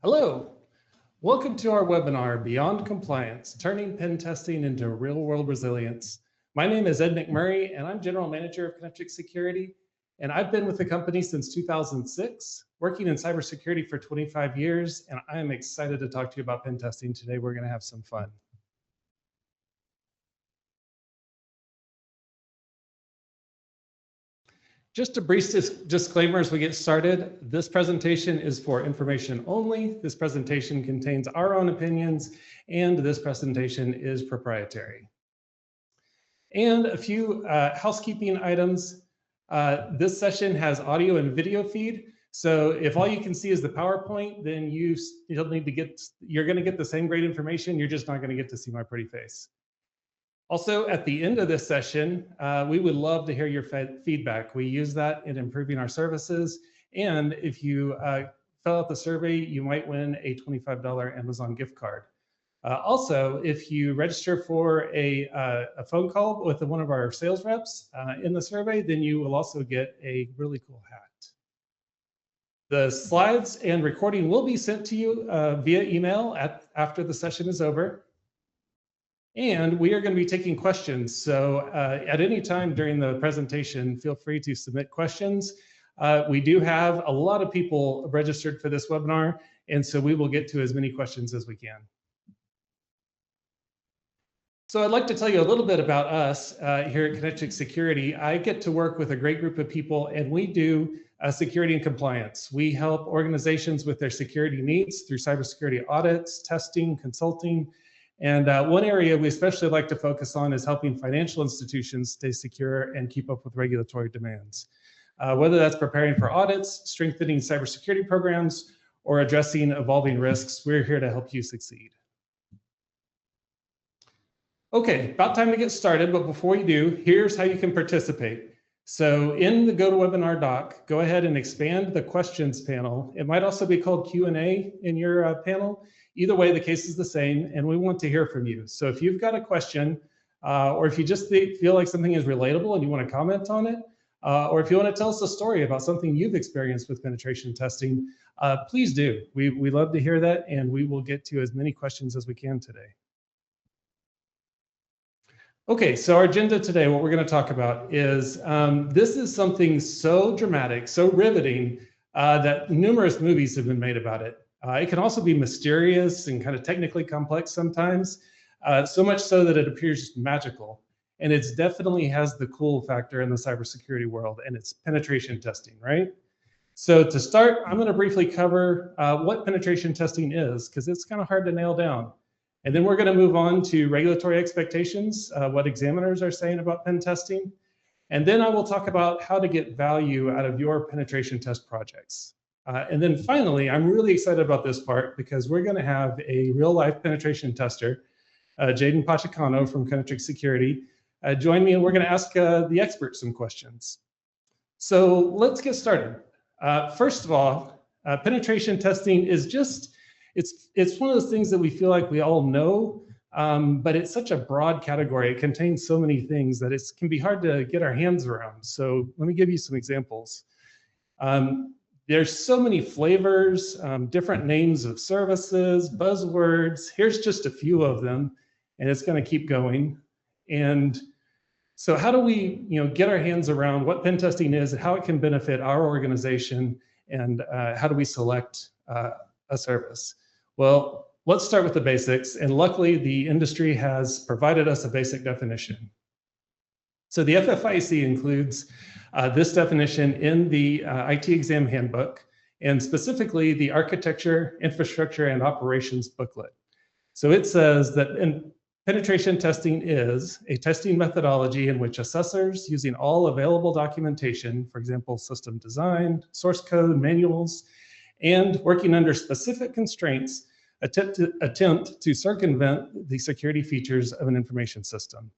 Hello, welcome to our webinar, Beyond Compliance, Turning Pen Testing into Real-World Resilience. My name is Ed McMurray, and I'm General Manager of CoNetrix Security, and I've been with the company since 2006, working in cybersecurity for 25 years, and I am excited to talk to you about pen testing today. We're going to have some fun. Just a brief disclaimer as we get started. This presentation is for information only. This presentation contains our own opinions, and this presentation is proprietary. And a few housekeeping items. This session has audio and video feed. So if all you can see is the PowerPoint, then you're going to get the same great information. You're just not going to get to see my pretty face. Also, at the end of this session, we would love to hear your feedback. We use that in improving our services. And if you fill out the survey, you might win a $25 Amazon gift card. Also, if you register for a phone call with one of our sales reps in the survey, then you will also get a really cool hat. The slides and recording will be sent to you via email after the session is over. And we are going to be taking questions. So at any time during the presentation, feel free to submit questions. We do have a lot of people registered for this webinar, and so we will get to as many questions as we can. So I'd like to tell you a little bit about us here at CoNetrix Security. I get to work with a great group of people, and we do security and compliance. We help organizations with their security needs through cybersecurity audits, testing, consulting. And one area we especially like to focus on is helping financial institutions stay secure and keep up with regulatory demands. Whether that's preparing for audits, strengthening cybersecurity programs, or addressing evolving risks, we're here to help you succeed. Okay, about time to get started, but before you do, here's how you can participate. So in the GoToWebinar doc, go ahead and expand the questions panel. It might also be called Q&A in your panel. Either way, the case is the same, and we want to hear from you. So if you've got a question, or if you just feel like something is relatable and you want to comment on it, or if you want to tell us a story about something you've experienced with penetration testing, please do. We love to hear that, and we will get to as many questions as we can today. Okay, so our agenda today, what we're going to talk about is, this is something so dramatic, so riveting, that numerous movies have been made about it. It can also be mysterious and kind of technically complex sometimes, so much so that it appears magical. And it definitely has the cool factor in the cybersecurity world, and it's penetration testing, right? So to start, I'm going to briefly cover what penetration testing is, because it's kind of hard to nail down. And then we're going to move on to regulatory expectations, what examiners are saying about pen testing. And then I will talk about how to get value out of your penetration test projects. And then finally, I'm really excited about this part because we're going to have a real-life penetration tester, Jaden Pachacano from CoNetrix Security, join me, and we're going to ask the experts some questions. So let's get started. First of all, penetration testing is just, it's one of those things that we feel like we all know, but it's such a broad category. It contains so many things that it can be hard to get our hands around. So let me give you some examples. There's so many flavors, different names of services, buzzwords. Here's just a few of them, and it's going to keep going. And so how do we get our hands around what pen testing is, how it can benefit our organization, and how do we select a service? Well, let's start with the basics. And luckily, the industry has provided us a basic definition. So the FFIEC includes this definition in the IT exam handbook, and specifically the architecture, infrastructure, and operations booklet. So it says that penetration testing is a testing methodology in which assessors, using all available documentation, for example, system design, source code, manuals, and working under specific constraints, attempt to circumvent the security features of an information system.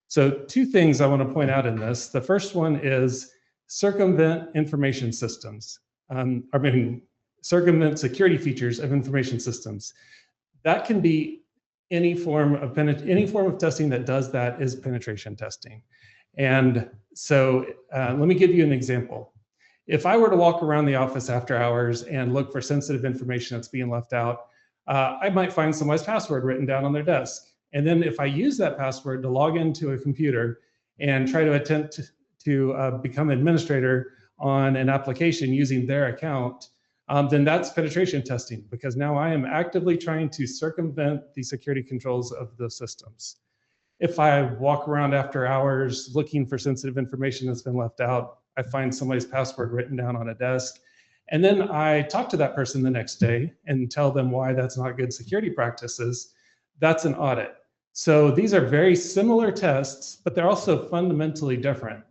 So two things I want to point out in this. The first one is circumvent information systems. Circumvent security features of information systems. That can be any form of testing that does that is penetration testing. And so let me give you an example. If I were to walk around the office after hours and look for sensitive information that's being left out, I might find somebody's password written down on their desk. And then if I use that password to log into a computer and try to attempt to become administrator on an application using their account, then that's penetration testing, because now I am actively trying to circumvent the security controls of those systems. If I walk around after hours looking for sensitive information that's been left out, I find somebody's password written down on a desk, and then I talk to that person the next day and tell them why that's not good security practices, that's an audit. So these are very similar tests, but they're also fundamentally different.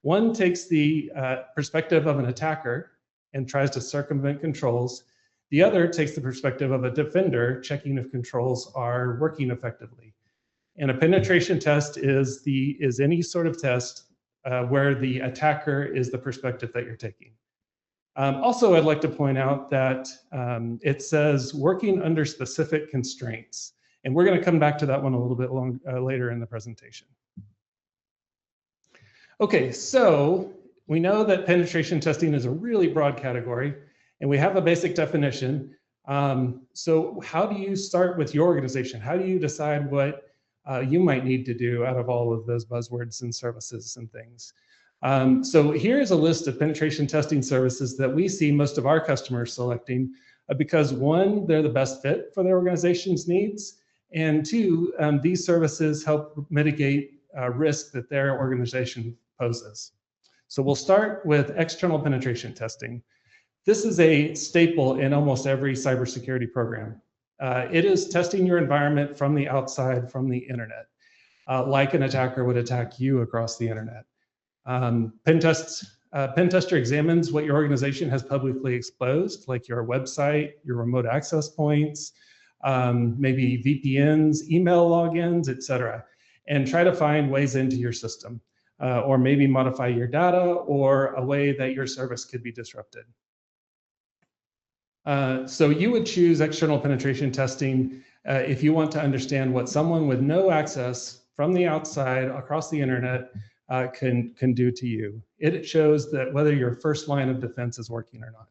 One takes the perspective of an attacker and tries to circumvent controls. The other takes the perspective of a defender, checking if controls are working effectively. And a penetration test is any sort of test where the attacker is the perspective that you're taking. Also, I'd like to point out that it says working under specific constraints. And we're going to come back to that one a little bit later in the presentation. Okay, so we know that penetration testing is a really broad category, and we have a basic definition. So how do you start with your organization? How do you decide what you might need to do out of all of those buzzwords and services and things? So here's a list of penetration testing services that we see most of our customers selecting because one, they're the best fit for their organization's needs, and two, these services help mitigate risk that their organization poses. So we'll start with external penetration testing. This is a staple in almost every cybersecurity program. It is testing your environment from the outside, from the internet, like an attacker would attack you across the internet. Pen tester examines what your organization has publicly exposed, like your website, your remote access points, maybe VPNs, email logins, etc., and try to find ways into your system, or maybe modify your data or a way that your service could be disrupted. So you would choose external penetration testing if you want to understand what someone with no access from the outside across the internet can do to you. It shows that whether your first line of defense is working or not.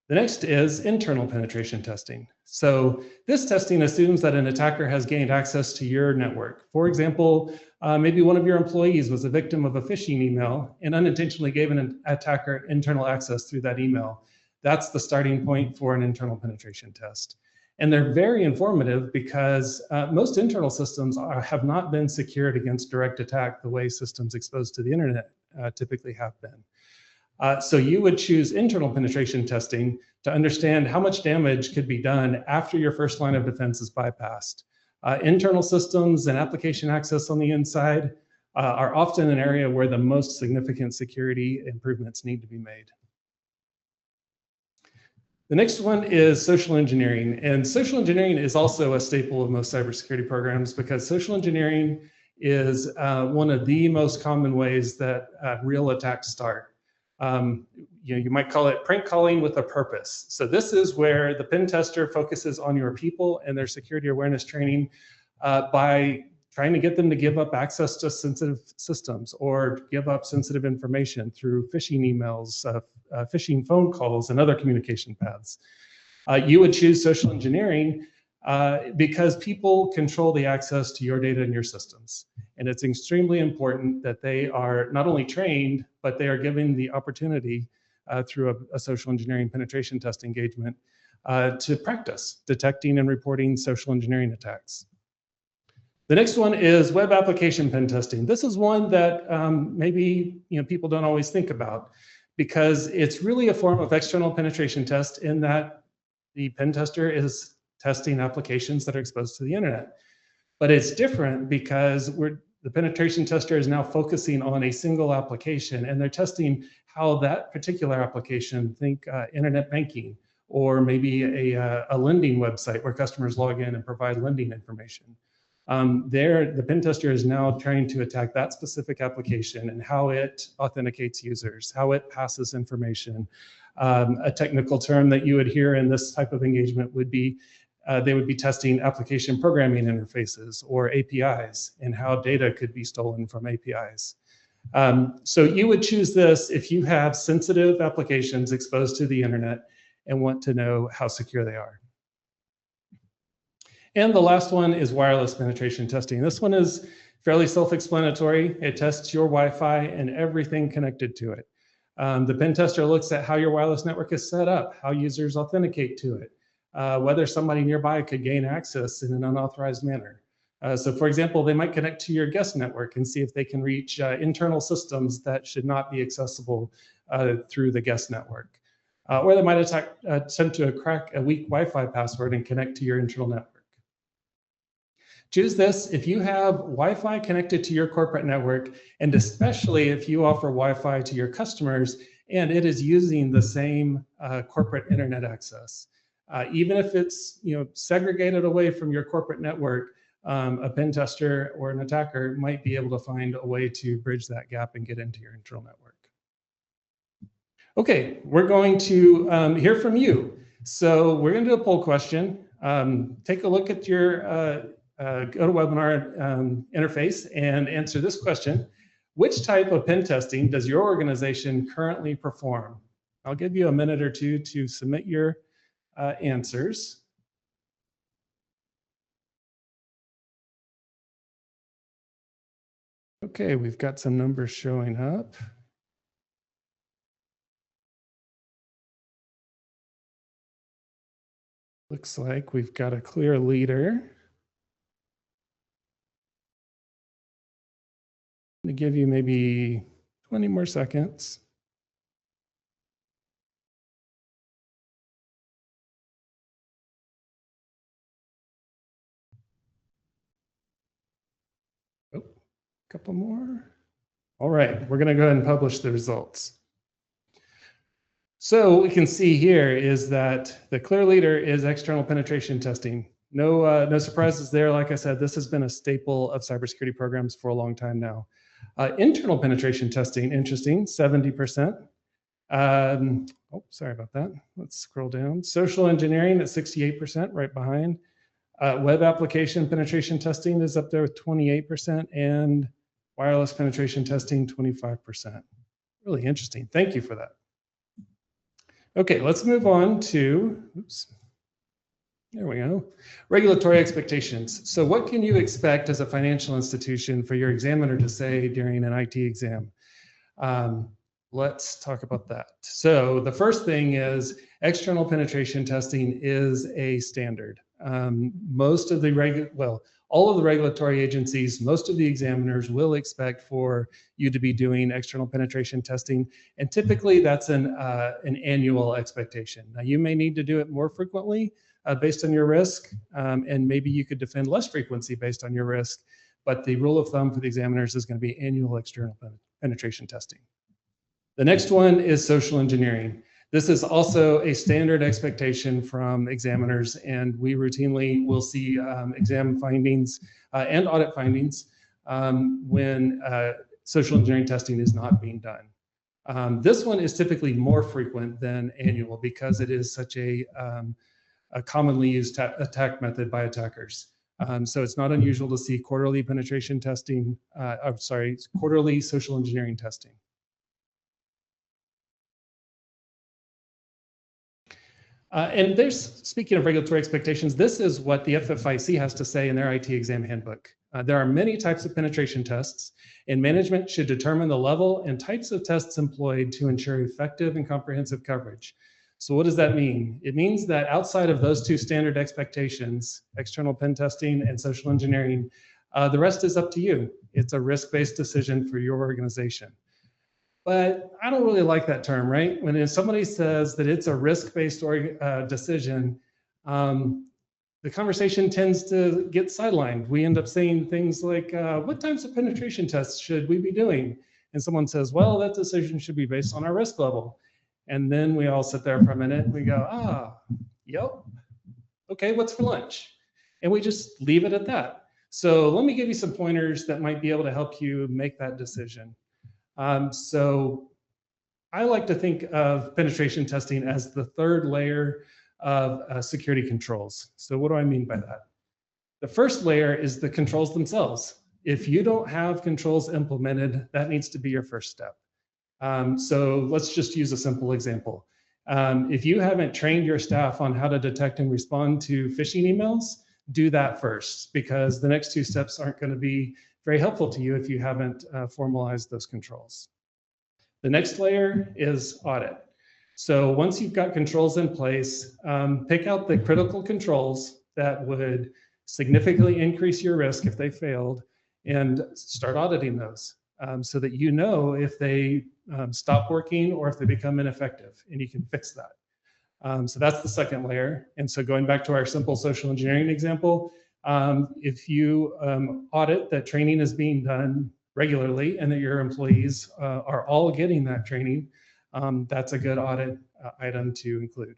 The next is internal penetration testing. So this testing assumes that an attacker has gained access to your network. For example, maybe one of your employees was a victim of a phishing email and unintentionally gave an attacker internal access through that email. That's the starting point for an internal penetration test. And they're very informative because most internal systems have not been secured against direct attack the way systems exposed to the internet typically have been. So you would choose internal penetration testing to understand how much damage could be done after your first line of defense is bypassed. Internal systems and application access on the inside are often an area where the most significant security improvements need to be made. The next one is social engineering, and social engineering is also a staple of most cybersecurity programs because social engineering is one of the most common ways that real attacks start. You might call it prank calling with a purpose. So this is where the pen tester focuses on your people and their security awareness training by trying to get them to give up access to sensitive systems or give up sensitive information through phishing emails, phishing phone calls, and other communication paths. You would choose social engineering because people control the access to your data and your systems. And it's extremely important that they are not only trained, but they are given the opportunity through a social engineering penetration test engagement to practice detecting and reporting social engineering attacks. The next one is web application pen testing. This is one that maybe people don't always think about because it's really a form of external penetration test in that the pen tester is testing applications that are exposed to the internet. But it's different because the penetration tester is now focusing on a single application and they're testing how that particular application, think internet banking, or maybe a lending website where customers log in and provide lending information. The pen tester is now trying to attack that specific application and how it authenticates users, how it passes information. A technical term that you would hear in this type of engagement would be they would be testing application programming interfaces or APIs and how data could be stolen from APIs. So you would choose this if you have sensitive applications exposed to the internet and want to know how secure they are. And the last one is wireless penetration testing. This one is fairly self-explanatory. It tests your Wi-Fi and everything connected to it. The pen tester looks at how your wireless network is set up, how users authenticate to it, whether somebody nearby could gain access in an unauthorized manner. So for example, they might connect to your guest network and see if they can reach internal systems that should not be accessible through the guest network. Or they might attempt to crack a weak Wi-Fi password and connect to your internal network. Choose this if you have Wi-Fi connected to your corporate network, and especially if you offer Wi-Fi to your customers and it is using the same corporate internet access. Even if it's segregated away from your corporate network, a pen tester or an attacker might be able to find a way to bridge that gap and get into your internal network. Okay, we're going to hear from you. So we're going to do a poll question. Take a look at your GoToWebinar interface and answer this question. Which type of pen testing does your organization currently perform? I'll give you a minute or two to submit your answers. Okay, we've got some numbers showing up. Looks like we've got a clear leader. I'm going to give you maybe 20 more seconds. Oh, a couple more. All right, we're going to go ahead and publish the results. So what we can see here is that the clear leader is external penetration testing. No surprises there. Like I said, this has been a staple of cybersecurity programs for a long time now. Internal penetration testing, interesting, 70%. Oh, sorry about that. Let's scroll down. Social engineering at 68%, right behind. Web application penetration testing is up there with 28%, and wireless penetration testing, 25%. Really interesting. Thank you for that. Okay, let's move on to, oops. There we go. Regulatory expectations. So what can you expect as a financial institution for your examiner to say during an IT exam? Let's talk about that. So the first thing is external penetration testing is a standard. Most of the all of the regulatory agencies, most of the examiners will expect for you to be doing external penetration testing, and typically that's an annual expectation. Now you may need to do it more frequently based on your risk, and maybe you could defend less frequency based on your risk, but the rule of thumb for the examiners is going to be annual external penetration testing. The next one is social engineering. This is also a standard expectation from examiners, and we routinely will see exam findings and audit findings when social engineering testing is not being done. This one is typically more frequent than annual because it is such a commonly used attack method by attackers. So it's not unusual to see quarterly penetration testing, quarterly social engineering testing. And speaking of regulatory expectations, this is what the FFIC has to say in their IT exam handbook. There are many types of penetration tests, and management should determine the level and types of tests employed to ensure effective and comprehensive coverage. So what does that mean? It means that outside of those two standard expectations, external pen testing and social engineering, the rest is up to you. It's a risk-based decision for your organization. But I don't really like that term, right? When somebody says that it's a risk-based decision, the conversation tends to get sidelined. We end up saying things like, what types of penetration tests should we be doing? And someone says, well, that decision should be based on our risk level. And then we all sit there for a minute and we go, yep, okay, what's for lunch? And we just leave it at that. So let me give you some pointers that might be able to help you make that decision. So I like to think of penetration testing as the third layer of security controls. So what do I mean by that? The first layer is the controls themselves. If you don't have controls implemented, that needs to be your first step. So let's just use a simple example. If you haven't trained your staff on how to detect and respond to phishing emails, do that first, because the next two steps aren't going to be very helpful to you if you haven't formalized those controls. The next layer is audit. So once you've got controls in place, pick out the critical controls that would significantly increase your risk if they failed, and start auditing those so that you know if they stop working or if they become ineffective, and you can fix that. So that's the second layer. And so going back to our simple social engineering example, if you audit that training is being done regularly and that your employees are all getting that training, that's a good audit item to include.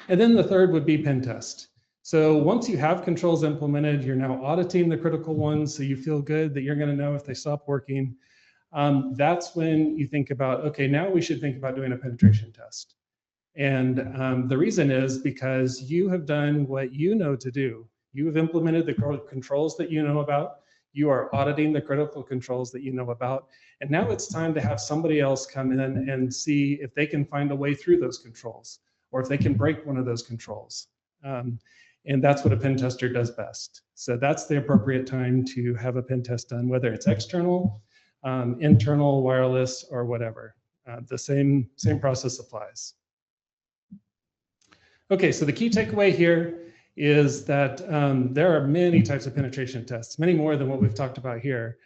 And then the third would be pen test. So once you have controls implemented, you're now auditing the critical ones so you feel good that you're going to know if they stop working. That's when you think about, okay, now we should think about doing a penetration test. And the reason is because you have done what you know to do. You have implemented the controls that you know about. You are auditing the critical controls that you know about. And now it's time to have somebody else come in and see if they can find a way through those controls, or if they can break one of those controls. And that's what a pen tester does best. So that's the appropriate time to have a pen test done, whether it's external, internal, wireless, or whatever. The same process applies. Okay, so the key takeaway here is that there are many types of penetration tests, many more than what we've talked about here.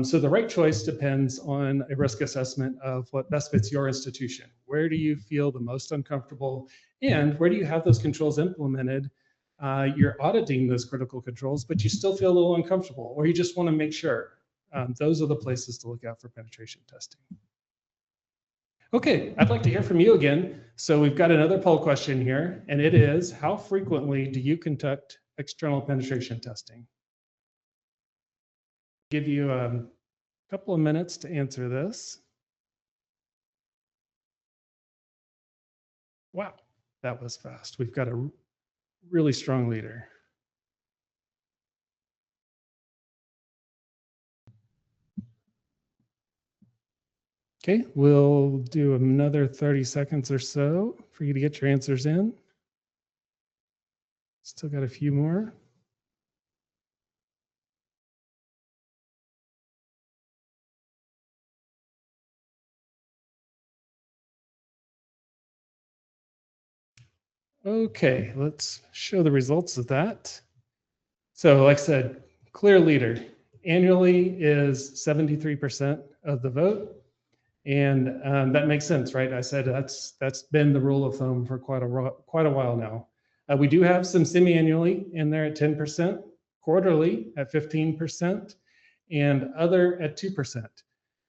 So the right choice depends on a risk assessment of what best fits your institution. Where do you feel the most uncomfortable, and where do you have those controls implemented? You're auditing those critical controls, but you still feel a little uncomfortable, or you just want to make sure. Those are the places to look out for penetration testing. Okay, I'd like to hear from you again. So we've got another poll question here, and it is, how frequently do you conduct external penetration testing? Give you a couple of minutes to answer this. Wow, that was fast. We've got a really strong leader. Okay, we'll do another 30 seconds or so for you to get your answers in. Still got a few more. Okay, let's show the results of that. So like I said, clear leader. Annually is 73% of the vote. And that makes sense, right? I said that's been the rule of thumb for quite a while now. We do have some semi-annually in there at 10%, quarterly at 15%, and other at 2%.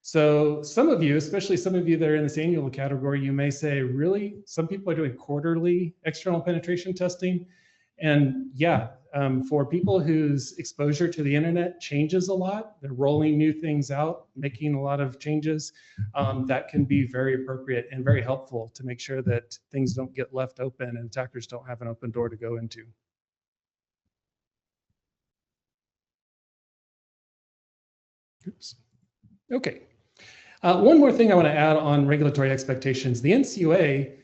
So some of you, especially some of you that are in this annual category, you may say, really? Some people are doing quarterly external penetration testing? And yeah, for people whose exposure to the internet changes a lot, they're rolling new things out, making a lot of changes, that can be very appropriate and very helpful to make sure that things don't get left open and attackers don't have an open door to go into. Oops. Okay. One more thing I want to add on regulatory expectations. The NCUA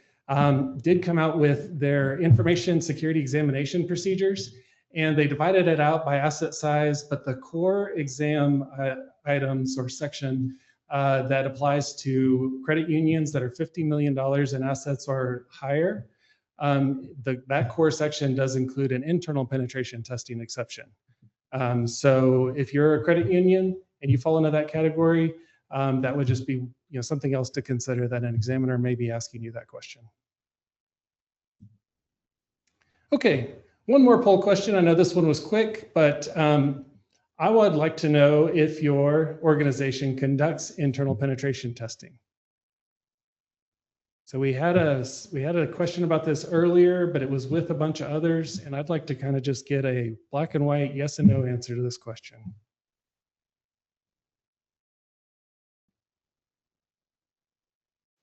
did come out with their information security examination procedures, and they divided it out by asset size, but the core exam items or section that applies to credit unions that are $50 million in assets or higher, that core section does include an internal penetration testing exception. So if you're a credit union and you fall into that category, that would just be something else to consider, that an examiner may be asking you that question. Okay, one more poll question. I know this one was quick, but I would like to know if your organization conducts internal penetration testing. So we had a question about this earlier, but it was with a bunch of others, and I'd like to kind of just get a black and white yes and no answer to this question.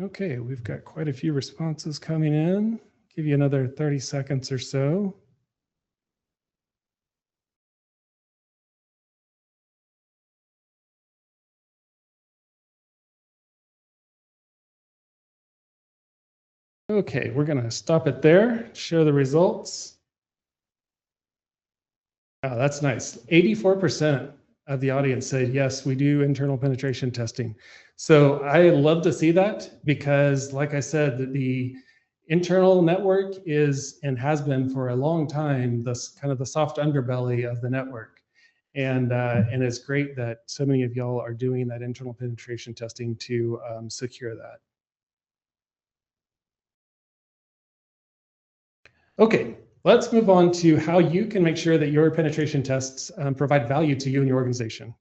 Okay, we've got quite a few responses coming in. Give you another 30 seconds or so. Okay, we're going to stop it there, show the results. Oh, that's nice. 84% of the audience said, yes, we do internal penetration testing. So I love to see that because, like I said, the internal network is and has been for a long time this kind of the soft underbelly of the network. And it's great that so many of y'all are doing that internal penetration testing to secure that. Okay, let's move on to how you can make sure that your penetration tests provide value to you and your organization.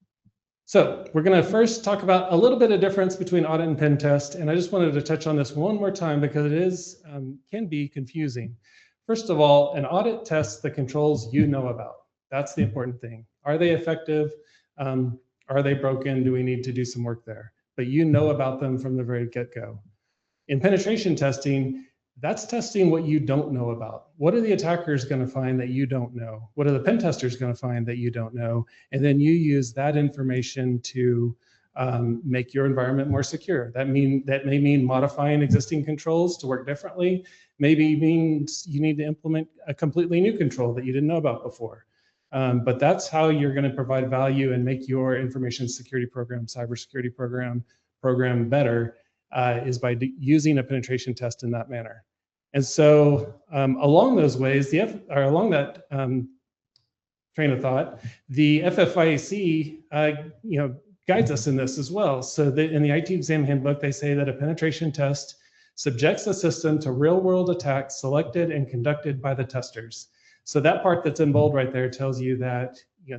So we're going to first talk about a little bit of difference between audit and pen test. And I just wanted to touch on this one more time because it is can be confusing. First of all, an audit tests the controls you know about. That's the important thing. Are they effective? Are they broken? Do we need to do some work there? But you know about them from the very get-go. In penetration testing, that's testing what you don't know about. What are the attackers going to find that you don't know? What are the pen testers going to find that you don't know? And then you use that information to make your environment more secure. That may mean modifying existing controls to work differently. Maybe means you need to implement a completely new control that you didn't know about before. But that's how you're going to provide value and make your information security program, cybersecurity program better. Is by using a penetration test in that manner. And so along those ways, along that train of thought, the FFIEC guides us in this as well. So in the IT exam handbook, they say that a penetration test subjects a system to real-world attacks selected and conducted by the testers. So that part that's in bold right there tells you that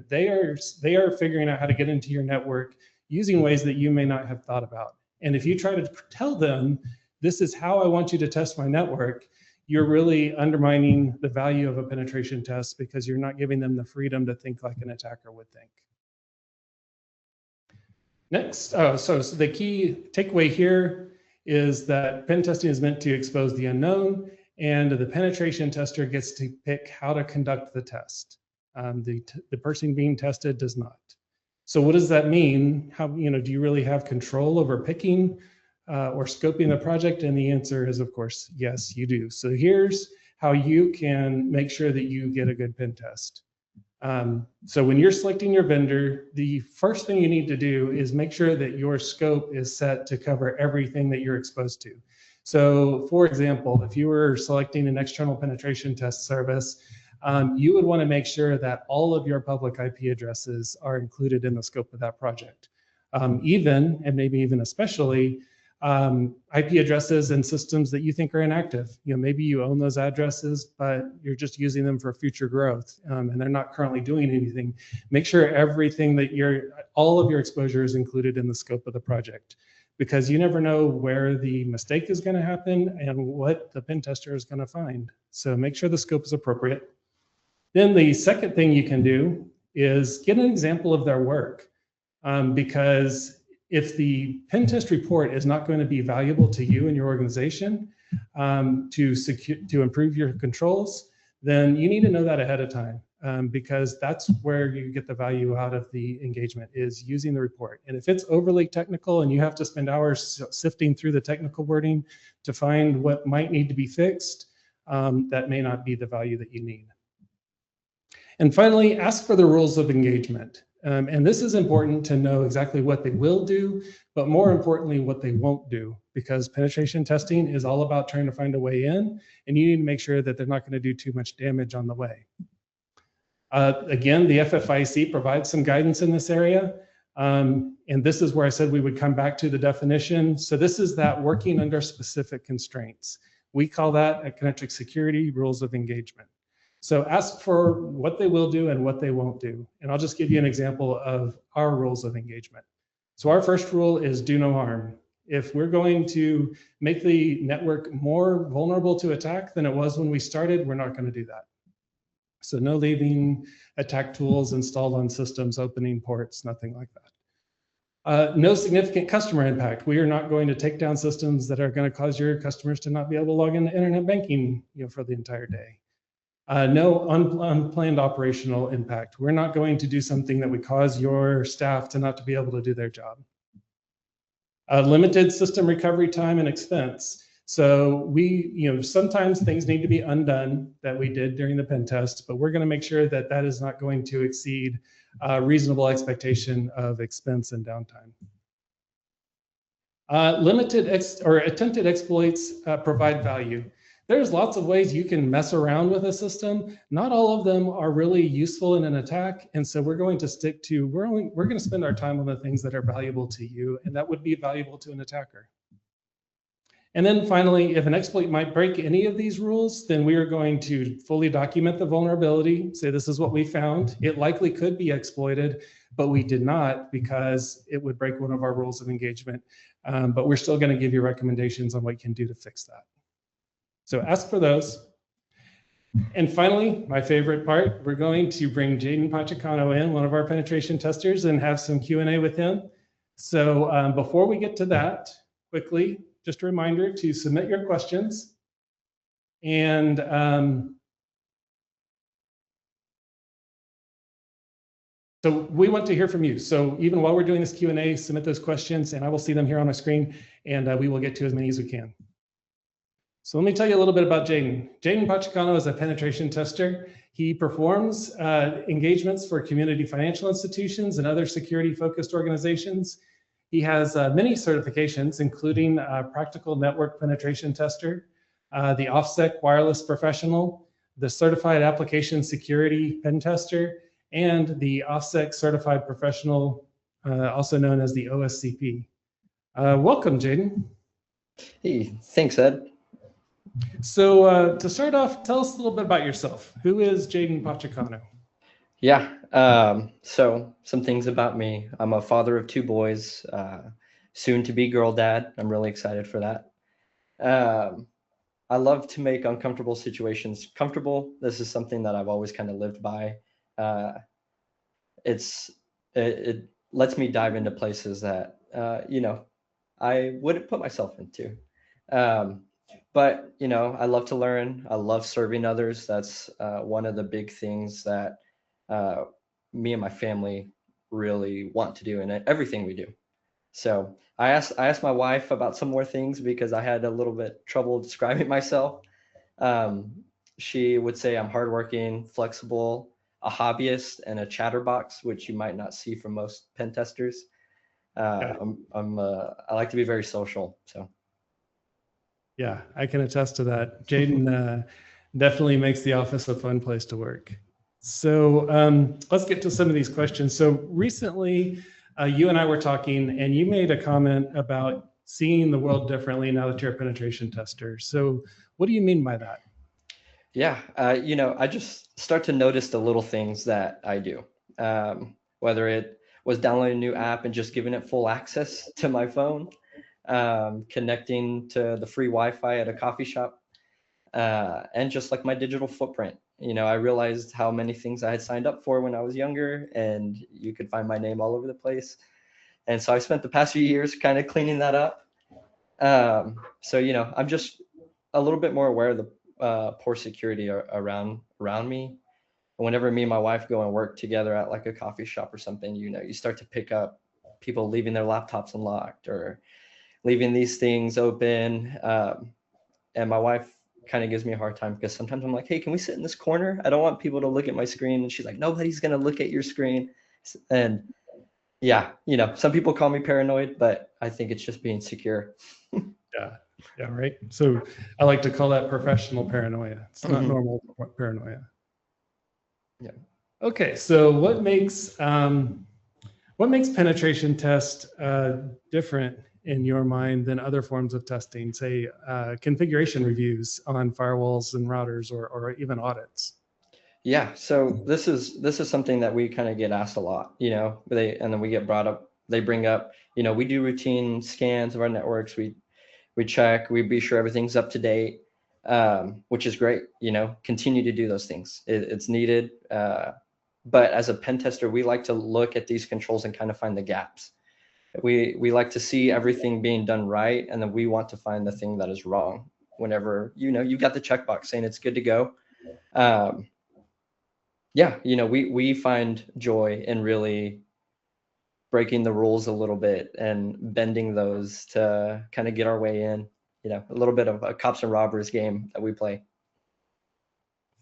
they are figuring out how to get into your network using ways that you may not have thought about. And if you try to tell them, this is how I want you to test my network, you're really undermining the value of a penetration test because you're not giving them the freedom to think like an attacker would think. Next, so the key takeaway here is that pen testing is meant to expose the unknown, and the penetration tester gets to pick how to conduct the test. The person being tested does not. So what does that mean? How, do you really have control over picking or scoping the project? And the answer is, of course, yes, you do. So here's how you can make sure that you get a good pen test. So when you're selecting your vendor, the first thing you need to do is make sure that your scope is set to cover everything that you're exposed to. So for example, if you were selecting an external penetration test service, you would want to make sure that all of your public IP addresses are included in the scope of that project. Even, and maybe even especially, IP addresses and systems that you think are inactive. Maybe you own those addresses, but you're just using them for future growth, and they're not currently doing anything. Make sure everything that all of your exposure is included in the scope of the project, because you never know where the mistake is going to happen and what the pen tester is going to find. So make sure the scope is appropriate. Then the second thing you can do is get an example of their work, because if the pen test report is not going to be valuable to you and your organization to improve your controls, then you need to know that ahead of time, because that's where you get the value out of the engagement, is using the report. And if it's overly technical and you have to spend hours sifting through the technical wording to find what might need to be fixed, that may not be the value that you need. And finally, ask for the rules of engagement. And this is important to know exactly what they will do, but more importantly, what they won't do, because penetration testing is all about trying to find a way in, and you need to make sure that they're not going to do too much damage on the way. Again, the FFIEC provides some guidance in this area. And this is where I said we would come back to the definition. So this is that working under specific constraints. We call that at CoNetrix Security rules of engagement. So ask for what they will do and what they won't do. And I'll just give you an example of our rules of engagement. So our first rule is do no harm. If we're going to make the network more vulnerable to attack than it was when we started, we're not going to do that. So no leaving attack tools installed on systems, opening ports, nothing like that. No significant customer impact. We are not going to take down systems that are going to cause your customers to not be able to log into internet banking for the entire day. No unplanned operational impact. We're not going to do something that would cause your staff to not be able to do their job. Limited system recovery time and expense. So sometimes things need to be undone that we did during the pen test, but we're going to make sure that that is not going to exceed reasonable expectation of expense and downtime. Or attempted exploits provide value. There's lots of ways you can mess around with a system. Not all of them are really useful in an attack, and so we're going to stick to, we're going to spend our time on the things that are valuable to you, and that would be valuable to an attacker. And then finally, if an exploit might break any of these rules, then we are going to fully document the vulnerability, say this is what we found. It likely could be exploited, but we did not because it would break one of our rules of engagement. But we're still going to give you recommendations on what you can do to fix that. So ask for those. And finally, my favorite part, we're going to bring Jaden Pachacano in, one of our penetration testers, and have some Q&A with him. So before we get to that, quickly, just a reminder to submit your questions. And so we want to hear from you. So even while we're doing this Q&A, submit those questions, and I will see them here on our screen, and we will get to as many as we can. So let me tell you a little bit about Jaden. Jaden Pachacano is a penetration tester. He performs engagements for community financial institutions and other security-focused organizations. He has many certifications, including Practical Network Penetration Tester, the OffSec Wireless Professional, the Certified Application Security Pen Tester, and the OffSec Certified Professional, also known as the OSCP. Welcome, Jaden. Hey, thanks, Ed. So to start off, tell us a little bit about yourself. Who is Jaden Pachacano? Yeah, so some things about me. I'm a father of 2 boys, soon to be girl dad. I'm really excited for that. I love to make uncomfortable situations comfortable. This is something that I've always kind of lived by. It lets me dive into places that, I wouldn't put myself into. But, I love to learn. I love serving others. That's one of the big things that me and my family really want to do in everything we do. So I asked my wife about some more things because I had a little bit trouble describing myself. She would say I'm hardworking, flexible, a hobbyist, and a chatterbox, which you might not see from most pen testers. I like to be very social. So. Yeah, I can attest to that. Jaden definitely makes the office a fun place to work. So let's get to some of these questions. So recently, you and I were talking, and you made a comment about seeing the world differently now that you're a penetration tester. So what do you mean by that? Yeah, I just start to notice the little things that I do, whether it was downloading a new app and just giving it full access to my phone, connecting to the free Wi-Fi at a coffee shop, and just like my digital footprint. I realized how many things I had signed up for when I was younger, and you could find my name all over the place. And so I spent the past few years kind of cleaning that up. So, I'm just a little bit more aware of the poor security around me. Whenever me and my wife go and work together at like a coffee shop or something, you start to pick up people leaving their laptops unlocked or leaving these things open. And my wife kind of gives me a hard time because sometimes I'm like, hey, can we sit in this corner? I don't want people to look at my screen. And she's like, nobody's going to look at your screen. And yeah, some people call me paranoid, but I think it's just being secure. Yeah, right. So I like to call that professional paranoia. It's not normal paranoia. Yeah. Okay, so what makes penetration test different in your mind than other forms of testing, say configuration reviews on firewalls and routers, or even audits? Yeah, so this is something that we kind of get asked a lot, and then we get brought up. They bring up, we do routine scans of our networks. We check, we be sure everything's up to date, which is great. Continue to do those things. It's needed. But as a pen tester, we like to look at these controls and kind of find the gaps. We like to see everything being done right, and then we want to find the thing that is wrong. Whenever you got the checkbox saying it's good to go. Yeah, we find joy in really breaking the rules a little bit and bending those to kind of get our way in. a little bit of a cops and robbers game that we play.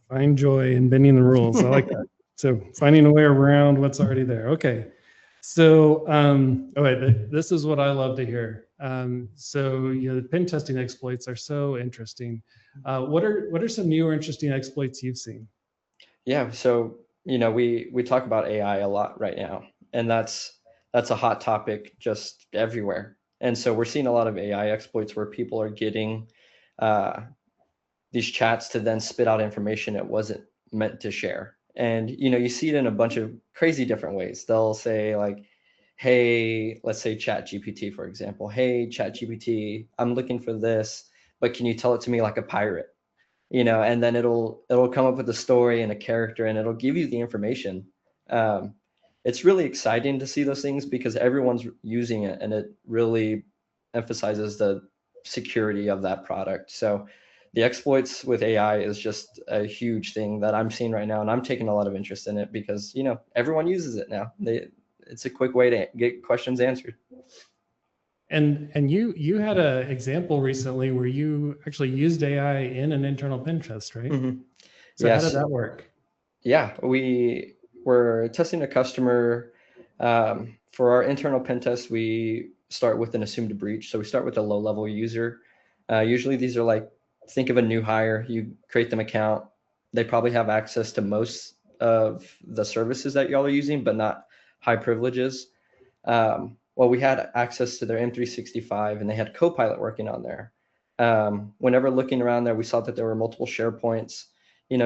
Find joy in bending the rules. I like that. So finding a way around what's already there. Okay. So, all right, this is what I love to hear. So, the pen testing exploits are so interesting. What are some new or interesting exploits you've seen? Yeah, so we talk about AI a lot right now, and that's a hot topic just everywhere. And so we're seeing a lot of AI exploits where people are getting these chats to then spit out information it wasn't meant to share. And you see it in a bunch of crazy different ways. They'll say like, hey, let's say chat GPT, for example, hey chat GPT, I'm looking for this, but can you tell it to me like a pirate? And then it'll come up with a story and a character, and it'll give you the information. It's really exciting to see those things because everyone's using it, and it really emphasizes the security of that product. So the exploits with AI is just a huge thing that I'm seeing right now, and I'm taking a lot of interest in it because everyone uses it now. It's a quick way to get questions answered. And you had an example recently where you actually used AI in an internal pen test, right? Mm-hmm. So yes. How did that work? Yeah, we were testing a customer. For our internal pen test, we start with an assumed breach. So we start with a low-level user. Usually these are like, think of a new hire, you create them account. They probably have access to most of the services that y'all are using, but not high privileges. Well, we had access to their M365 and they had Copilot working on there. Whenever looking around there, we saw that there were multiple SharePoints,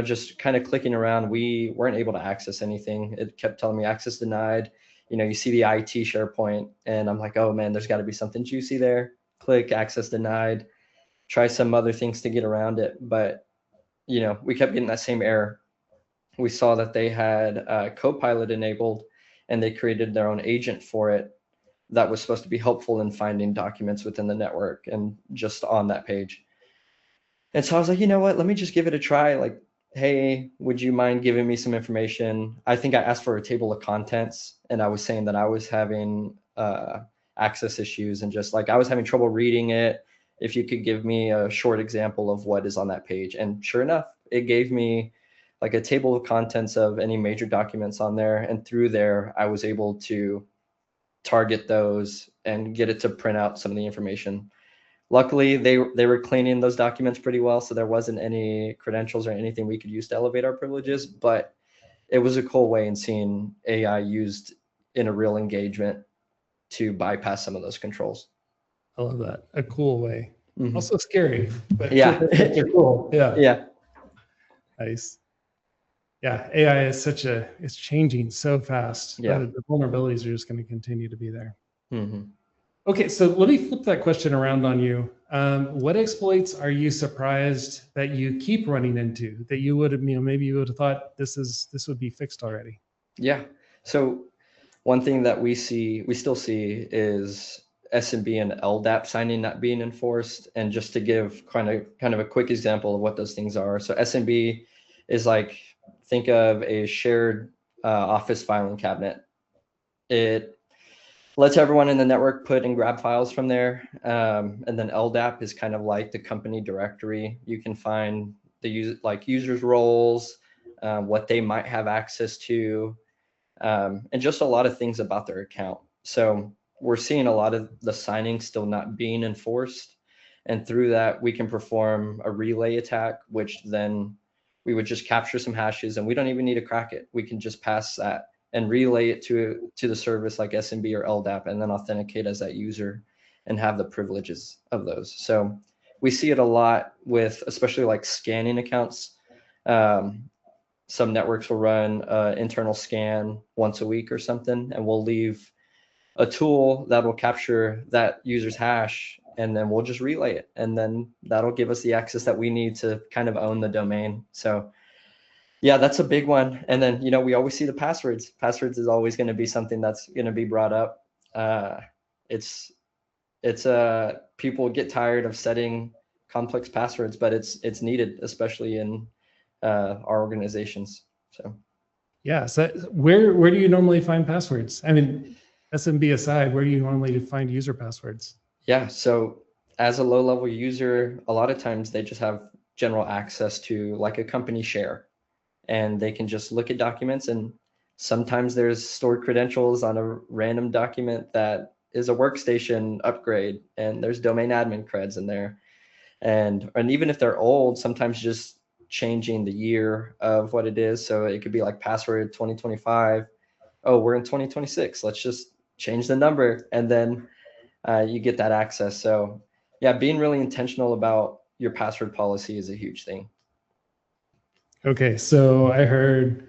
just kind of clicking around. We weren't able to access anything. It kept telling me access denied. You see the IT SharePoint and I'm like, oh man, there's got to be something juicy there. Click access denied, try some other things to get around it. But, we kept getting that same error. We saw that they had Copilot enabled and they created their own agent for it that was supposed to be helpful in finding documents within the network and just on that page. And so I was like, you know what, let me just give it a try. Like, hey, would you mind giving me some information? I think I asked for a table of contents and I was saying that I was having access issues and just like I was having trouble reading it. If you could give me a short example of what is on that page. And sure enough, it gave me like a table of contents of any major documents on there. And through there, I was able to target those and get it to print out some of the information. Luckily, they were cleaning those documents pretty well, so there wasn't any credentials or anything we could use to elevate our privileges, but it was a cool way in seeing AI used in a real engagement to bypass some of those controls. I love that. A cool way. Mm-hmm. Also scary, but yeah, cool. Yeah. Yeah. Nice. Yeah, AI is it's changing so fast. Yeah. The vulnerabilities are just going to continue to be there. Mm-hmm. Okay, so let me flip that question around on you. What exploits are you surprised that you keep running into that you would have, maybe you would have thought this would be fixed already? Yeah. So one thing that we still see is SMB and LDAP signing not being enforced. And just to give kind of a quick example of what those things are. So SMB is like, think of a shared office filing cabinet. It lets everyone in the network put and grab files from there. And then LDAP is kind of like the company directory. You can find the users' roles, what they might have access to, and just a lot of things about their account. So we're seeing a lot of the signing still not being enforced. And through that, we can perform a relay attack, which then we would just capture some hashes and we don't even need to crack it. We can just pass that and relay it to the service like SMB or LDAP and then authenticate as that user and have the privileges of those. So we see it a lot with especially like scanning accounts. Some networks will run an internal scan once a week or something, and we'll leave a tool that will capture that user's hash, and then we'll just relay it. And then that'll give us the access that we need to kind of own the domain. So yeah, that's a big one. And then, we always see the passwords. Passwords is always going to be something that's going to be brought up. It's people get tired of setting complex passwords, but it's needed, especially in our organizations. So yeah. So where do you normally find passwords? I mean, SMB aside, where do you normally find user passwords? Yeah. So as a low-level user, a lot of times they just have general access to like a company share, and they can just look at documents, and sometimes there's stored credentials on a random document that is a workstation upgrade, and there's domain admin creds in there. And even if they're old, sometimes just changing the year of what it is. So it could be like password 2025. Oh, we're in 2026. Let's just change the number, and then you get that access. So yeah, being really intentional about your password policy is a huge thing. Okay, so I heard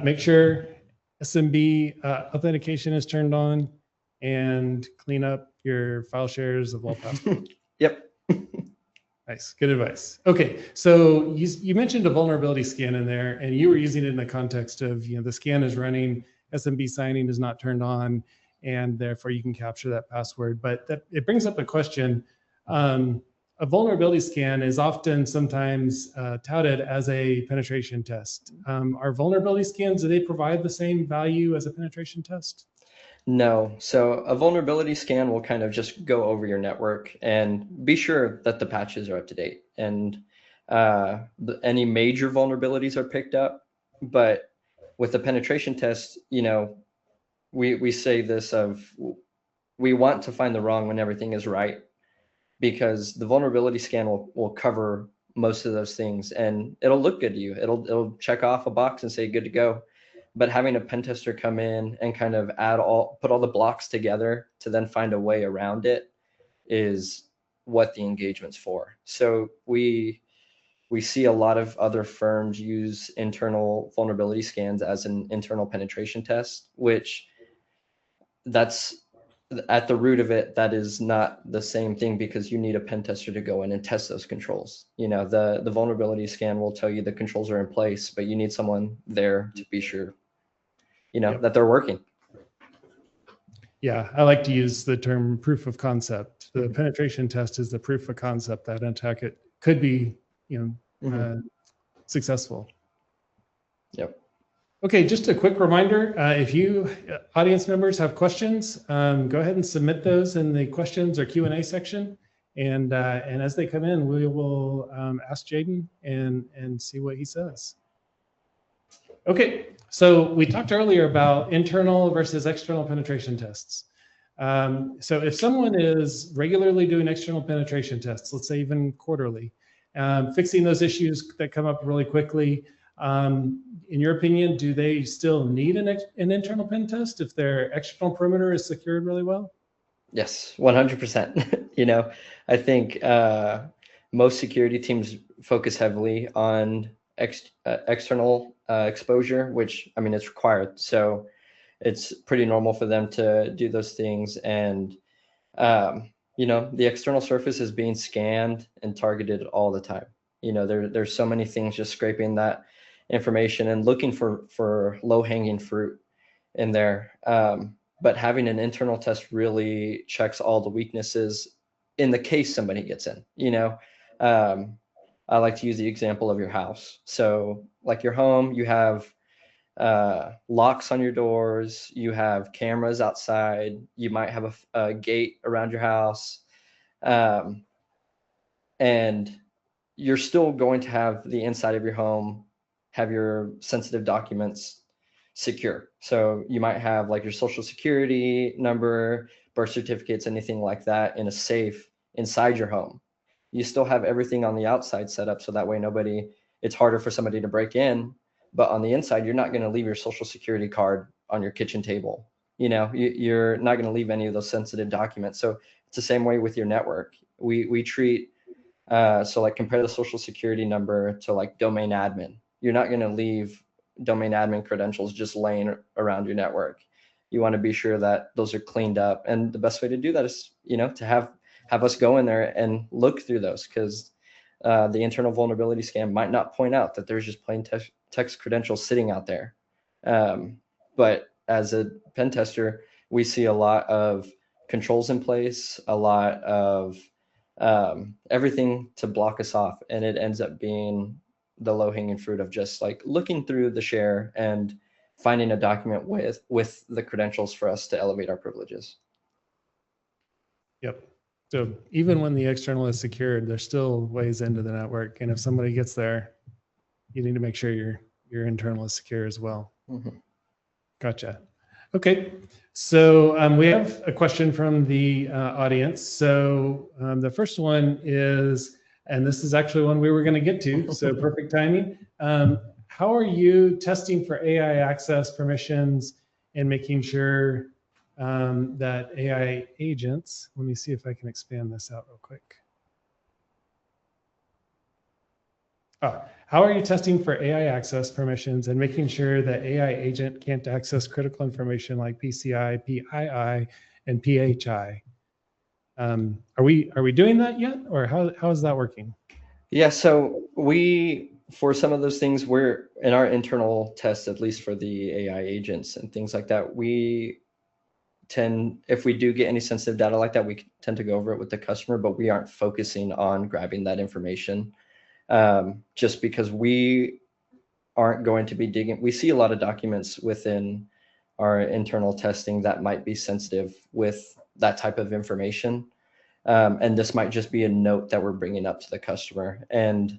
make sure SMB authentication is turned on, and clean up your file shares of all passwords. Yep. Nice, good advice. Okay, so you mentioned a vulnerability scan in there, and you were using it in the context of, the scan is running, SMB signing is not turned on, and therefore you can capture that password. But it brings up a question. A vulnerability scan is often sometimes touted as a penetration test. Are vulnerability scans, do they provide the same value as a penetration test? No. So a vulnerability scan will kind of just go over your network and be sure that the patches are up to date, and any major vulnerabilities are picked up. But with the penetration test, we say this of, we want to find the wrong when everything is right, because the vulnerability scan will cover most of those things, and it'll look good to you. It'll check off a box and say good to go. But having a pen tester come in and kind of put all the blocks together to then find a way around it is what the engagement's for. So we see a lot of other firms use internal vulnerability scans as an internal penetration test, which that's at the root of it. That is not the same thing, because you need a pen tester to go in and test those controls. The vulnerability scan will tell you the controls are in place, but you need someone there to be sure Yep. that they're working. Yeah, I like to use the term proof of concept. The penetration test is the proof of concept that an attack could be, successful. Yep. Okay, just a quick reminder, if you audience members have questions, go ahead and submit those in the questions or Q&A section. And as they come in, we will ask Jaden and see what he says. Okay, so we talked earlier about internal versus external penetration tests. So if someone is regularly doing external penetration tests, let's say even quarterly, fixing those issues that come up really quickly, in your opinion, do they still need an internal pen test if their external perimeter is secured really well? Yes, 100%. I think most security teams focus heavily on external exposure, which, I mean, it's required. So it's pretty normal for them to do those things. And, the external surface is being scanned and targeted all the time. There's so many things just scraping that information and looking for low-hanging fruit in there. But having an internal test really checks all the weaknesses in the case somebody gets in. I like to use the example of your house. So like your home, you have locks on your doors, you have cameras outside, you might have a gate around your house, and you're still going to have the inside of your home have your sensitive documents secure. So you might have like your social security number, birth certificates, anything like that in a safe inside your home. You still have everything on the outside set up, so that way it's harder for somebody to break in. But on the inside, you're not going to leave your social security card on your kitchen table. You're not going to leave any of those sensitive documents. So it's the same way with your network. We treat, so like compare the social security number to like domain admin. You're not going to leave domain admin credentials just laying around your network. You want to be sure that those are cleaned up. And the best way to do that is, to have us go in there and look through those, because the internal vulnerability scan might not point out that there's just plain text credentials sitting out there. But as a pen tester, we see a lot of controls in place, a lot of everything to block us off. And it ends up being the low-hanging fruit of just like looking through the share and finding a document with the credentials for us to elevate our privileges. Yep. So even when the external is secured, there's still ways into the network. And if somebody gets there, you need to make sure your internal is secure as well. Mm-hmm. Gotcha. Okay. So we have a question from the audience. So the first one is, and this is actually one we were going to get to, so perfect timing. How are you testing for AI access permissions and making sure that AI agents, let me see if I can expand this out real quick. How are you testing for AI access permissions and making sure that AI agent can't access critical information like PCI, PII, and PHI? Are we doing that yet, or how is that working? Yeah, so for some of those things, we're in our internal tests, at least for the AI agents and things like that, if we do get any sensitive data like that, we tend to go over it with the customer, but we aren't focusing on grabbing that information. Just because we aren't going to be digging. We see a lot of documents within our internal testing that might be sensitive with that type of information. And this might just be a note that we're bringing up to the customer. And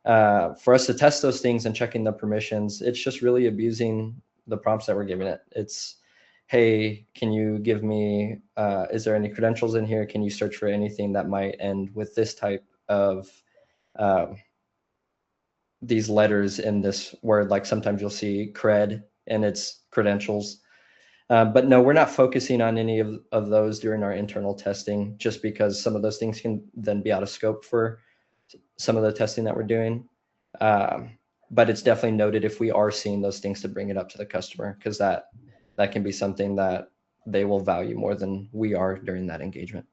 for us to test those things and checking the permissions, it's just really abusing the prompts that we're giving it. It's, hey, can you give me, is there any credentials in here? Can you search for anything that might end with this type of these letters in this word? Like sometimes you'll see cred and it's credentials. But no, we're not focusing on any of those during our internal testing, just because some of those things can then be out of scope for some of the testing that we're doing. But it's definitely noted if we are seeing those things to bring it up to the customer, because that can be something that they will value more than we are during that engagement.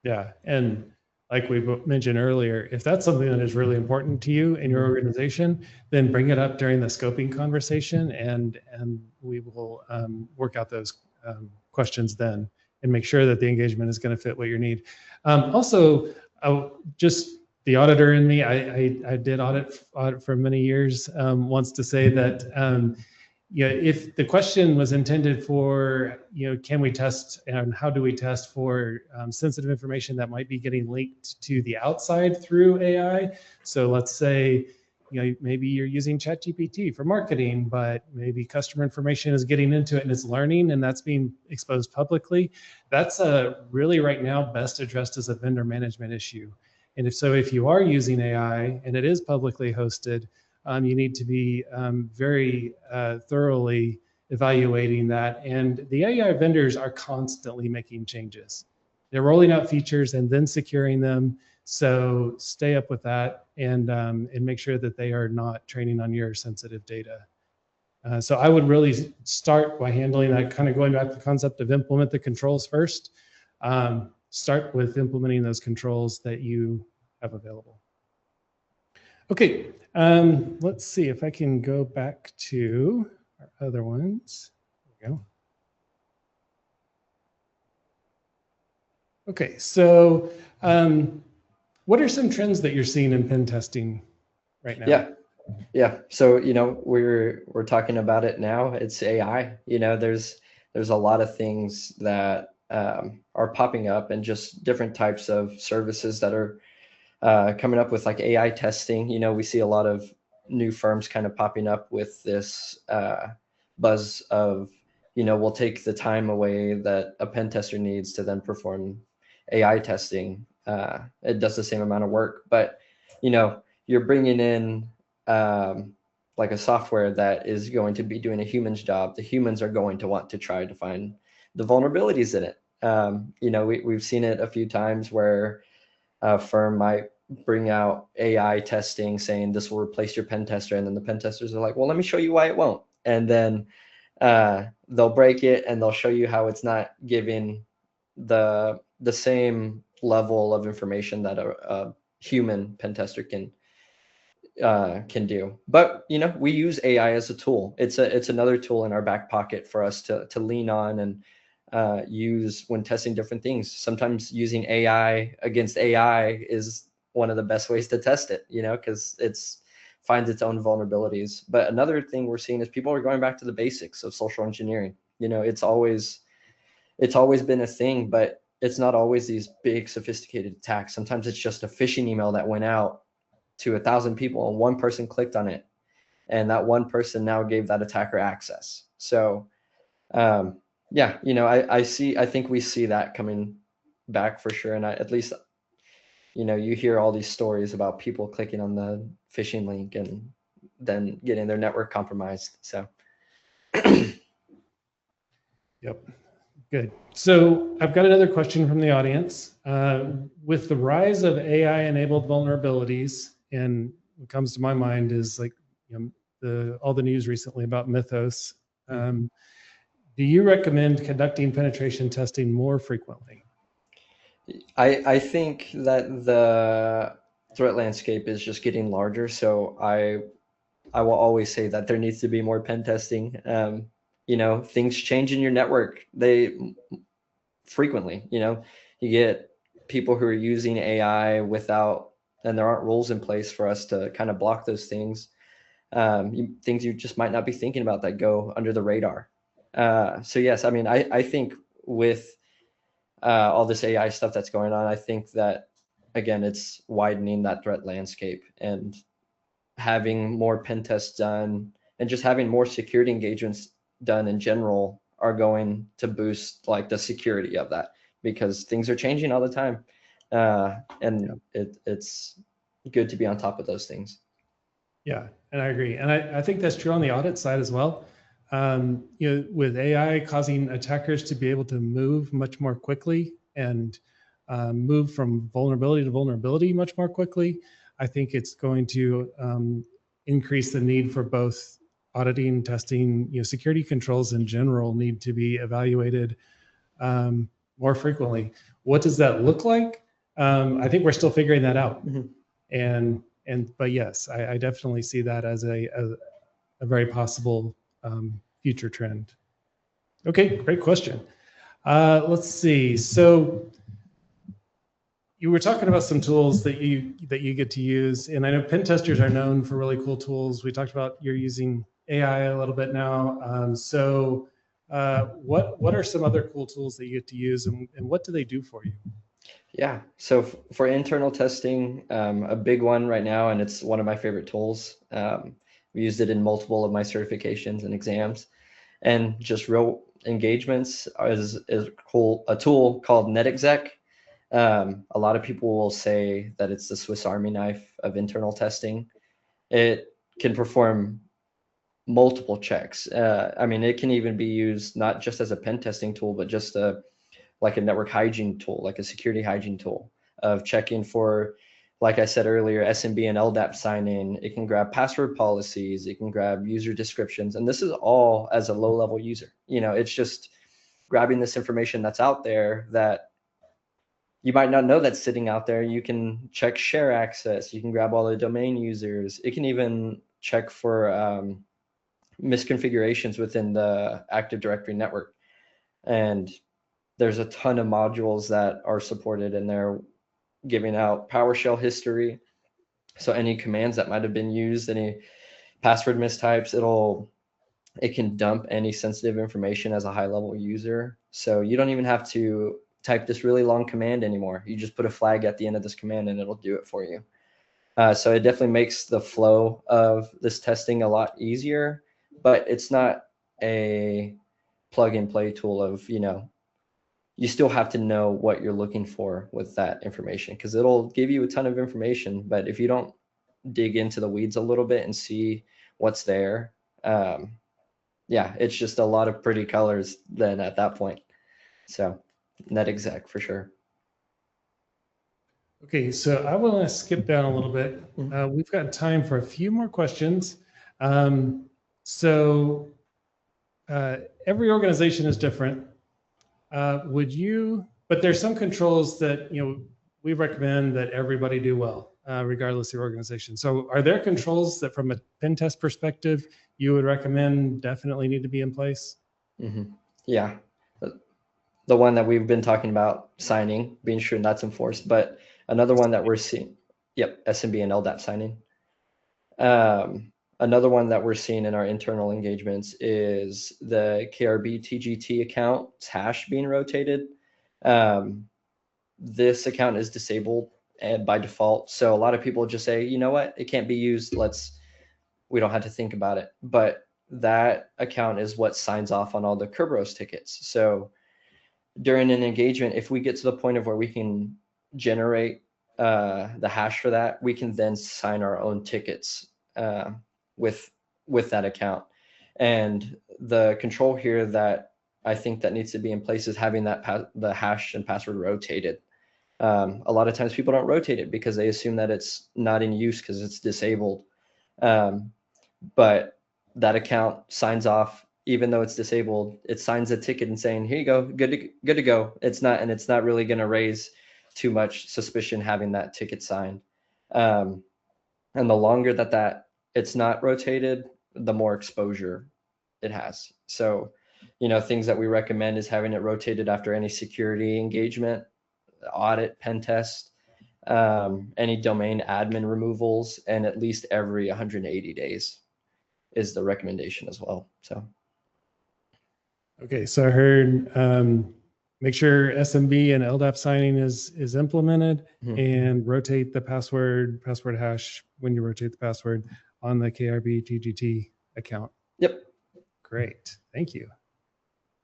Yeah, and like we mentioned earlier, if that's something that is really important to you in your organization, then bring it up during the scoping conversation, and we will work out those questions then and make sure that the engagement is going to fit what you need. Also, just the auditor in me, I did audit for many years, wants to say that if the question was intended for, can we test and how do we test for sensitive information that might be getting linked to the outside through AI? So let's say, maybe you're using ChatGPT for marketing, but maybe customer information is getting into it and it's learning and that's being exposed publicly. That's really right now best addressed as a vendor management issue. And if you are using AI and it is publicly hosted, you need to be very thoroughly evaluating that. And the AI vendors are constantly making changes. They're rolling out features and then securing them. So stay up with that and make sure that they are not training on your sensitive data. So I would really start by handling that, kind of going back to the concept of implement the controls first. Start with implementing those controls that you have available. Okay, let's see if I can go back to our other ones. There we go. Okay, so what are some trends that you're seeing in pen testing right now? Yeah. So we're talking about it now. It's AI. There's a lot of things that are popping up, and just different types of services that are coming up with like AI testing. We see a lot of new firms kind of popping up with this buzz of, we'll take the time away that a pen tester needs to then perform AI testing. It does the same amount of work, but you're bringing in like a software that is going to be doing a human's job. The humans are going to want to try to find the vulnerabilities in it. We've seen it a few times where a firm might bring out AI testing saying this will replace your pen tester, and then the pen testers are like, well, let me show you why it won't. And then they'll break it and they'll show you how it's not giving the same level of information that a human pen tester can do. But we use AI as a tool. It's another tool in our back pocket for us to lean on and use when testing different things. Sometimes using AI against AI is one of the best ways to test it, because it's finds its own vulnerabilities. But another thing we're seeing is people are going back to the basics of social engineering. It's always been a thing, but it's not always these big sophisticated attacks. Sometimes it's just a phishing email that went out to 1,000 people and one person clicked on it, and that one person now gave that attacker access. So yeah, I think we see that coming back for sure. And at least, you hear all these stories about people clicking on the phishing link and then getting their network compromised. So Yep. Good. So I've got another question from the audience. With the rise of AI-enabled vulnerabilities, and what comes to my mind is like all the news recently about Mythos. Do you recommend conducting penetration testing more frequently? I think that the threat landscape is just getting larger. So I will always say that there needs to be more pen testing. Things change in your network. They frequently, you get people who are using AI and there aren't rules in place for us to kind of block those things. Things you just might not be thinking about that go under the radar. So yes, I mean, I think with all this AI stuff that's going on, I think that, again, it's widening that threat landscape, and having more pen tests done and just having more security engagements done in general are going to boost like the security of that, because things are changing all the time. And it's good to be on top of those things. Yeah, and I agree. And I think that's true on the audit side as well. With AI causing attackers to be able to move much more quickly and move from vulnerability to vulnerability much more quickly, I think it's going to increase the need for both auditing, testing. Security controls in general need to be evaluated more frequently. What does that look like? I think we're still figuring that out. But yes, I definitely see that as a very possible future trend. Okay, great question. Let's see. So you were talking about some tools that you get to use, and I know pen testers are known for really cool tools. We talked about you're using AI a little bit now. What are some other cool tools that you get to use, and what do they do for you? Yeah, so for internal testing, a big one right now, and it's one of my favorite tools. We used it in multiple of my certifications and exams, and just real engagements is cool. A tool called NetExec. A lot of people will say that it's the Swiss Army knife of internal testing. It can perform multiple checks. I mean, it can even be used not just as a pen testing tool, but just like a network hygiene tool, like a security hygiene tool of checking for, like I said earlier, SMB and LDAP sign-in. It can grab password policies. It can grab user descriptions. And this is all as a low-level user. It's just grabbing this information that's out there that you might not know that's sitting out there. You can check share access. You can grab all the domain users. It can even check for misconfigurations within the Active Directory network. And there's a ton of modules that are supported, and they're giving out PowerShell history. So any commands that might have been used, any password mistypes, it can dump any sensitive information as a high-level user. So you don't even have to type this really long command anymore. You just put a flag at the end of this command and it'll do it for you. So it definitely makes the flow of this testing a lot easier, but it's not a plug and play tool of, you still have to know what you're looking for with that information, because it'll give you a ton of information. But if you don't dig into the weeds a little bit and see what's there, yeah, it's just a lot of pretty colors then at that point. So NetExec for sure. Okay, so I want to skip down a little bit. We've got time for a few more questions. Every organization is different. But there's some controls that we recommend that everybody do well, regardless of your organization. So are there controls that from a pen test perspective you would recommend definitely need to be in place? Yeah, the one that we've been talking about, signing, being sure that's enforced. But another one that we're seeing, SMB and LDAP signing. Another one that we're seeing in our internal engagements is the KRB TGT account's hash being rotated. this account is disabled and by default. So a lot of people just say, you know what, it can't be used. We don't have to think about it. But that account is what signs off on all the Kerberos tickets. So during an engagement, if we get to the point of where we can generate the hash for that, we can then sign our own tickets with that account. And the control here that I think that needs to be in place is having the hash and password rotated. A lot of times people don't rotate it because they assume that it's not in use because it's disabled. But that account signs off, even though it's disabled, it signs a ticket and saying, here you go, good to go. It's not really going to raise too much suspicion having that ticket signed. And the longer that it's not rotated, the more exposure it has. So, things that we recommend is having it rotated after any security engagement, audit, pen test, any domain admin removals, and at least every 180 days is the recommendation as well. So. Okay, so I heard make sure SMB and LDAP signing is implemented, and rotate the password hash when you rotate the password on the KRB TGT account. Yep. Great, thank you.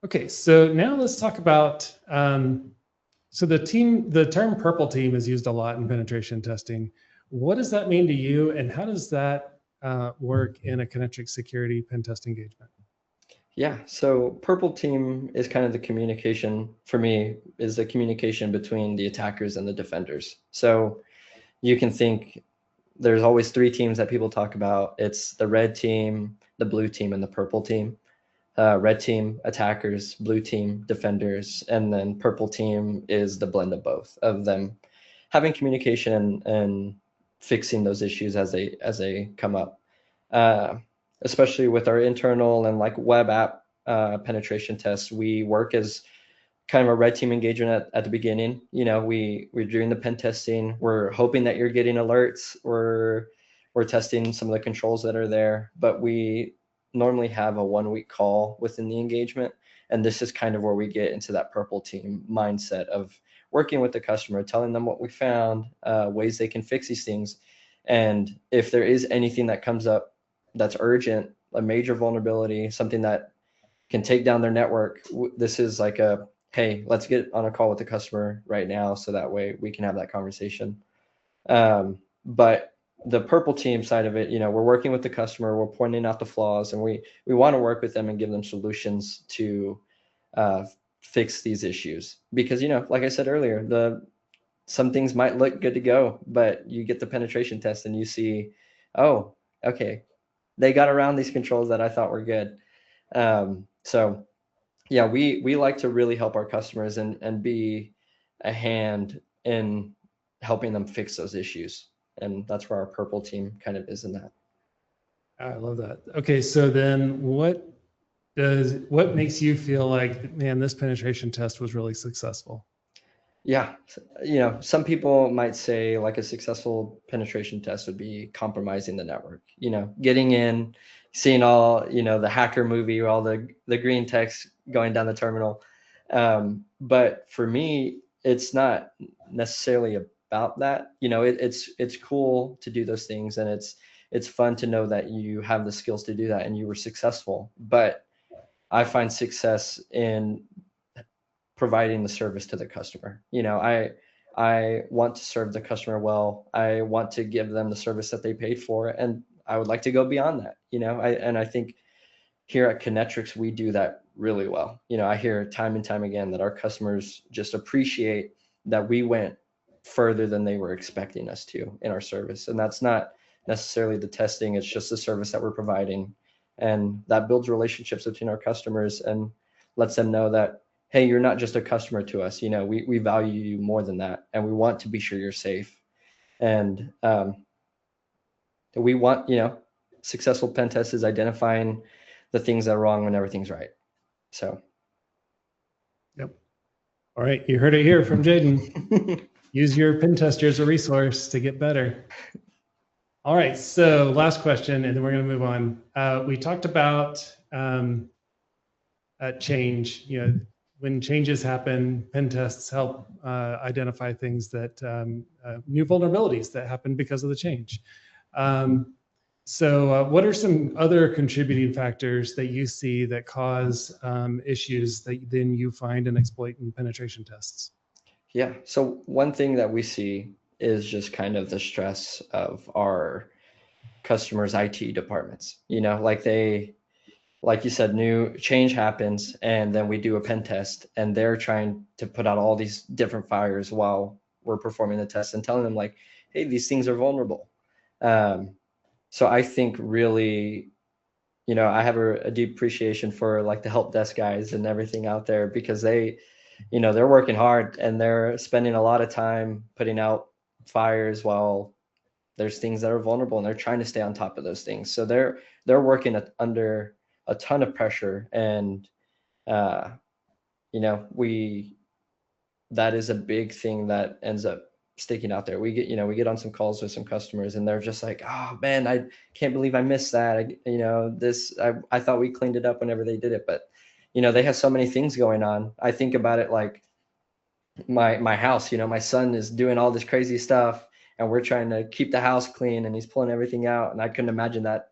Okay, so now let's talk about, so the term purple team is used a lot in penetration testing. What does that mean to you, and how does that work in a CoNetrix Security pen test engagement? Yeah, so purple team is kind of the communication, for me, is the communication between the attackers and the defenders. So you can think there's always three teams that people talk about. It's the red team, the blue team, and the purple team. Red team, attackers, blue team, defenders, and then purple team is the blend of both of them having communication and fixing those issues as they come up. Especially with our internal and like web app penetration tests, we work as kind of a red team engagement at the beginning. We're doing the pen testing. We're hoping that you're getting alerts. We're testing some of the controls that are there, but we normally have a 1-week call within the engagement. And this is kind of where we get into that purple team mindset of working with the customer, telling them what we found, ways they can fix these things. And if there is anything that comes up that's urgent, a major vulnerability, something that can take down their network, this is like hey, let's get on a call with the customer right now so that way we can have that conversation. But the purple team side of it, we're working with the customer, we're pointing out the flaws, and we want to work with them and give them solutions to fix these issues. Because, like I said earlier, some things might look good to go, but you get the penetration test and you see, oh, okay, they got around these controls that I thought were good. So yeah, we like to really help our customers and be a hand in helping them fix those issues. And that's where our purple team kind of is in that. I love that. Okay, so then what makes you feel like, man, this penetration test was really successful? Yeah, some people might say like a successful penetration test would be compromising the network, getting in, seeing all, the hacker movie, all the green text going down the terminal. But for me, it's not necessarily about that. It's cool to do those things, and it's fun to know that you have the skills to do that and you were successful. But I find success in providing the service to the customer. I want to serve the customer well. I want to give them the service that they paid for, and I would like to go beyond that. I think here at CoNetrix, we do that really well. I hear time and time again that our customers just appreciate that we went further than they were expecting us to in our service. And that's not necessarily the testing, it's just the service that we're providing. And that builds relationships between our customers and lets them know that, hey, you're not just a customer to us. We value you more than that, and we want to be sure you're safe. And we want, successful pen test is identifying the things that are wrong when everything's right. So. Yep. All right, you heard it here from Jaden. Use your pen tester as a resource to get better. All right, so last question, and then we're going to move on. We talked about change. when changes happen, pen tests help identify things that new vulnerabilities that happen because of the change. So what are some other contributing factors that you see that cause issues that then you find and exploit in penetration tests? Yeah. So one thing that we see is just kind of the stress of our customers' IT departments. You know, like you said, new change happens, and then we do a pen test, and they're trying to put out all these different fires while we're performing the test and telling them like, hey, these things are vulnerable. So I think really, you know, I have a deep appreciation for like the help desk guys and everything out there, because they, you know, they're working hard and they're spending a lot of time putting out fires while there's things that are vulnerable, and they're trying to stay on top of those things. So they're working under a ton of pressure, and you know, that is a big thing that ends up sticking out there. We get on some calls with some customers, and they're just like, oh man, I can't believe I missed that. You know, I thought we cleaned it up whenever they did it, but you know, they have so many things going on. I think about it like my house. You know, my son is doing all this crazy stuff, and we're trying to keep the house clean, and he's pulling everything out, and I couldn't imagine that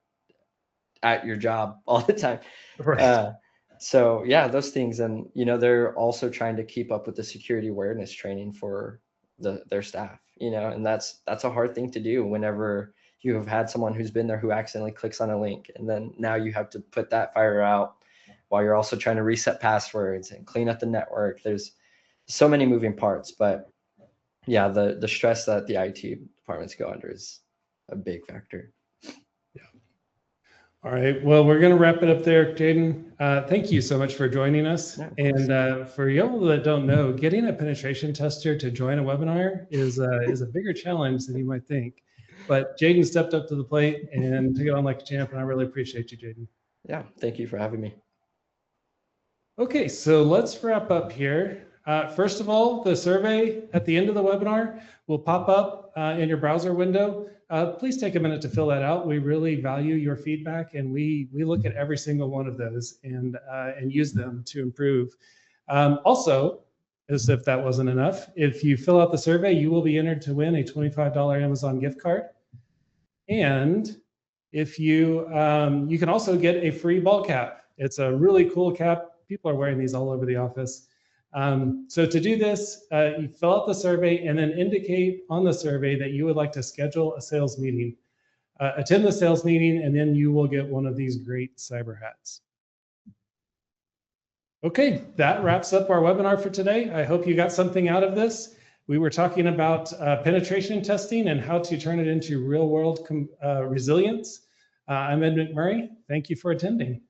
at your job all the time. Right. So yeah, those things. And you know, they're also trying to keep up with the security awareness training for their staff, you know, and that's a hard thing to do whenever you have had someone who's been there who accidentally clicks on a link, and then now you have to put that fire out while you're also trying to reset passwords and clean up the network. There's so many moving parts, but yeah, the stress that the IT departments go under is a big factor. All right, well, we're going to wrap it up there, Jaden. Thank you so much for joining us. Yeah, and for y'all that don't know, getting a penetration tester to join a webinar is a bigger challenge than you might think. But Jaden stepped up to the plate and took it on like a champ, and I really appreciate you, Jaden. Yeah, thank you for having me. Okay, so let's wrap up here. First of all, the survey at the end of the webinar will pop up in your browser window. Please take a minute to fill that out. We really value your feedback, and we look at every single one of those and use them to improve. Also, as if that wasn't enough, if you fill out the survey, you will be entered to win a $25 Amazon gift card. And if you can also get a free ball cap. It's a really cool cap. People are wearing these all over the office. So to do this, you fill out the survey and then indicate on the survey that you would like to schedule a sales meeting. Attend the sales meeting, and then you will get one of these great cyber hats. Okay, that wraps up our webinar for today. I hope you got something out of this. We were talking about penetration testing and how to turn it into real-world resilience. I'm Ed McMurray. Thank you for attending.